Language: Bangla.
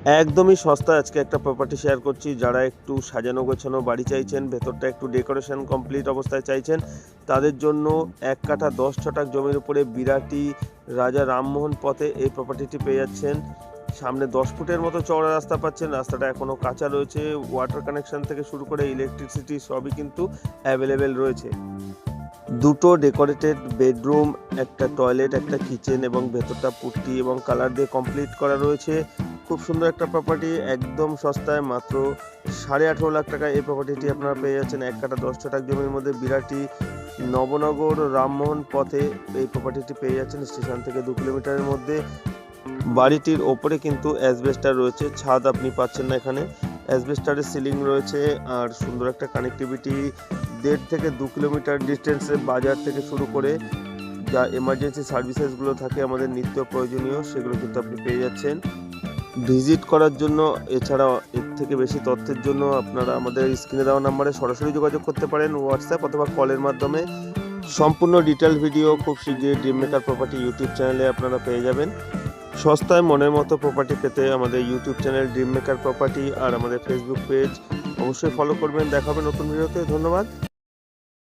একদমই সস্তায় আজকে একটা প্রপার্টি শেয়ার করছি। যারা একটু সাজানো গোছানো বাড়ি চাইছেন, ভেতরটা একটু ডেকোরেশন কমপ্লিট অবস্থায় চাইছেন, তাদের জন্য ১ কাঠা ১০ ছটাক জমির উপরে বিরাটি রাজা রামমোহন পথে এই প্রপার্টিটি পেয়ে যাচ্ছেন। সামনে ১০ ফুটের মতো চওড়া রাস্তা পাচ্ছেন। রাস্তাটা এখনও কাঁচা রয়েছে। ওয়াটার কানেকশন থেকে শুরু করে ইলেকট্রিসিটি সবই কিন্তু অ্যাভেলেবেল রয়েছে। দুটো ডেকোরেটেড বেডরুম, একটা টয়লেট, একটা কিচেন এবং ভেতরটা পুট্টি এবং কালার দিয়ে কমপ্লিট করা রয়েছে। খুব সুন্দর একটা প্রপার্টি, একদম সস্তায় মাত্র 18.5 লাখ টাকায় এই প্রপার্টিটি আপনারা পেয়ে যাচ্ছেন ১ কাঠা ১০ ছটাক জমির মধ্যে বিরাটি নবনগর রামমোহন পথে এই প্রপার্টিটি পেয়ে যাচ্ছেন স্টেশন থেকে ২ কিলোমিটারের মধ্যে। বাড়িটির ওপরে কিন্তু অ্যাসবেস্টার রয়েছে, ছাদ আপনি পাচ্ছেন না এখানে। অ্যাসবেস্টারের সিলিং রয়েছে আর সুন্দর একটা কানেক্টিভিটি। ১.৫ থেকে ২ কিলোমিটার ডিস্টেন্সে বাজার থেকে শুরু করে যা এমার্জেন্সি সার্ভিসেসগুলো থাকে আমাদের নিত্য প্রয়োজনীয়, সেগুলো কিন্তু আপনি পেয়ে যাচ্ছেন। ভিজিট করার জন্য এছাড়াও এর থেকে বেশি তথ্যের জন্য আপনারা আমাদের স্ক্রিনে দেওয়া নাম্বারে সরাসরি যোগাযোগ করতে পারেন, হোয়াটসঅ্যাপ অথবা কলের মাধ্যমে। সম্পূর্ণ ডিটেল ভিডিও খুব শীঘ্রই ড্রিম মেকার প্রপার্টি ইউটিউব চ্যানেলে আপনারা পেয়ে যাবেন। সস্তায় মনের মতো প্রপার্টি পেতে আমাদের YouTube channel Dream Maker property আর আমাদের ফেসবুক পেজ অবশ্যই ফলো করবেন। দেখা হবে নতুন ভিডিওতে। ধন্যবাদ।